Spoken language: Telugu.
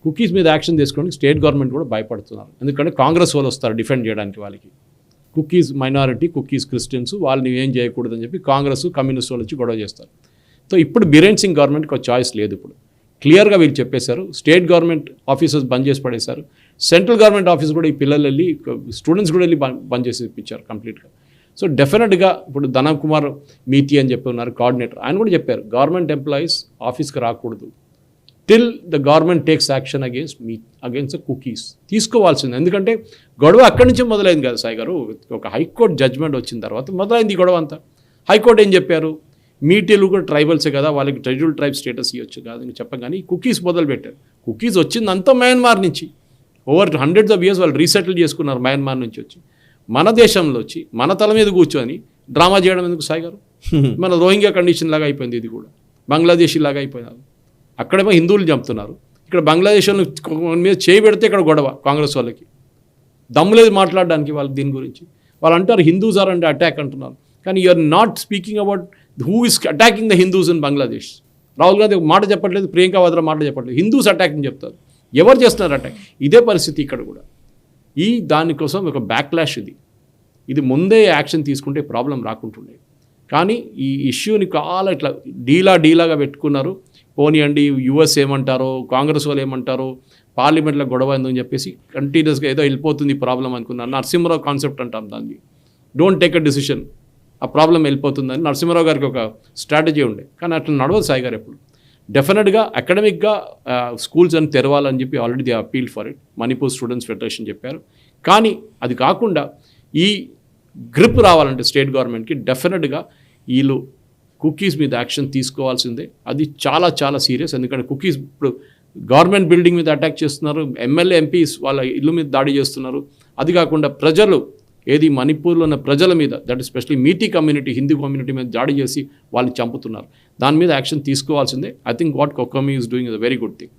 కుకీస్ మీద యాక్షన్ తీసుకోవడానికి స్టేట్ గవర్నమెంట్ కూడా భయపడుతున్నారు. ఎందుకంటే కాంగ్రెస్ వాళ్ళు వస్తారు డిఫెండ్ చేయడానికి. వాళ్ళకి కుకీస్ మైనారిటీ, కుకీస్ క్రిస్టియన్స్, వాళ్ళని ఏం చేయకూడదని చెప్పి కాంగ్రెస్ కమ్యూనిస్ట్ వాళ్ళు వచ్చి గొడవ చేస్తారు. సో ఇప్పుడు బిరేన్ సింగ్ గవర్నమెంట్కి ఒక చాయిస్ లేదు. ఇప్పుడు క్లియర్గా వీళ్ళు చెప్పేశారు. స్టేట్ గవర్నమెంట్ ఆఫీసెస్ బంద్ చేసి పడేశారు. సెంట్రల్ గవర్నమెంట్ ఆఫీస్ కూడా ఈ పిల్లలు వెళ్ళి, స్టూడెంట్స్ కూడా వెళ్ళి బంద్ చేసి ఇప్పించారు కంప్లీట్గా. సో డెఫినెట్గా ఇప్పుడు ధనమ్ కుమార్ మీతి అని చెప్పి ఉన్నారు కోఆర్డినేటర్, ఆయన కూడా చెప్పారు గవర్నమెంట్ ఎంప్లాయీస్ ఆఫీస్కి రాకూడదు till the government takes action against the cookies. తీసుకోవాల్సింది. ఎందుకంటే గొడవ అక్కడి నుంచే మొదలైంది కదా సాయి గారు. ఒక హైకోర్టు జడ్జ్మెంట్ వచ్చిన తర్వాత మొదలైంది ఈ గొడవ అంతా. హైకోర్టు ఏం చెప్పారు, మీటీలు కూడా ట్రైబల్సే కదా, వాళ్ళకి షెడ్యూల్ ట్రైబ్ స్టేటస్ ఇవ్వచ్చు కాదు అని చెప్పగానే కుకీస్ మొదలు పెట్టారు. కుకీస్ వచ్చింది అంతా మయన్మార్ నుంచి. ఓవర్ హండ్రెడ్స్ ఆఫ్ ఇయర్స్ వాళ్ళు రీసెటిల్ చేసుకున్నారు మయన్మార్ నుంచి వచ్చి. మన దేశంలో వచ్చి మన తల మీద కూర్చొని డ్రామా చేయడం ఎందుకు సాయి గారు? మన రోహింగ్యా కండిషన్ లాగా అయిపోయింది. ఇది కూడా బంగ్లాదేశీ లాగా అయిపోయినారు. అక్కడేమో హిందువులు చంపుతున్నారు, ఇక్కడ బంగ్లాదేశ్ వాళ్ళు మీద చేయి పెడితే ఇక్కడ గొడవ. కాంగ్రెస్ వాళ్ళకి దమ్ము లేదు మాట్లాడడానికి వాళ్ళు దీని గురించి. వాళ్ళు అంటారు హిందూస్ ఆర్ అంటే అటాక్ అంటున్నారు, కానీ you're not speaking about who is attacking the Hindus in Bangladesh. Rahul Gandhi మాట చెప్పట్లేదు, ప్రియాంక వాద్రా మాట చెప్పట్లేదు, హిందూస్ అటాకింగ్ చెప్తారు. ఎవరు చేస్తున్నారు అటాక్? ఇదే పరిస్థితి ఇక్కడ కూడా. దానికోసం ఒక బ్యాక్లాష్ ఇది ముందే యాక్షన్ తీసుకుంటే ప్రాబ్లం రాకుంటుండే. కానీ ఈ ఇష్యూని చాలా ఇట్లా డీలాగా పెట్టుకున్నారు. పోనీయండి యుఎస్ ఏమంటారో, కాంగ్రెస్ వాళ్ళు ఏమంటారో, పార్లమెంట్లో గొడవ ఎందుకని చెప్పేసి కంటిన్యూస్గా ఏదో వెళ్ళిపోతుంది ప్రాబ్లం అనుకున్నారు. నరసింహరావు కాన్సెప్ట్ అంటాం దాన్ని, డోంట్ టేక్ అ డిసిషన్, ఆ ప్రాబ్లం వెళ్ళిపోతుందని నరసింహరావు గారికి ఒక స్ట్రాటజీ ఉండే. కానీ అట్లా నడవదు సాయి గారు. ఎప్పుడు డెఫినెట్గా అకాడమిక్గా స్కూల్స్ అని తెరవాలని చెప్పి already they appeal for it, Manipur students federation చెప్పారు. కానీ అది కాకుండా ఈ గ్రిప్ రావాలంటే స్టేట్ గవర్నమెంట్కి డెఫినెట్గా వీళ్ళు కుకీస్ మీద యాక్షన్ తీసుకోవాల్సిందే. అది చాలా చాలా సీరియస్. ఎందుకంటే కుకీస్ ఇప్పుడు గవర్నమెంట్ బిల్డింగ్ మీద అటాక్ చేస్తున్నారు, ఎమ్మెల్యే ఎంపీస్ వాళ్ళ ఇల్లు మీద దాడి చేస్తున్నారు. అది కాకుండా ప్రజలు మణిపూర్లో ఉన్న ప్రజల మీద, that especially Meitei community, Hindu community మీద దాడి చేసి వాళ్ళని చంపుతున్నారు. దాని మీద యాక్షన్ తీసుకోవాల్సిందే. I think what COCOMI is doing is a very good thing.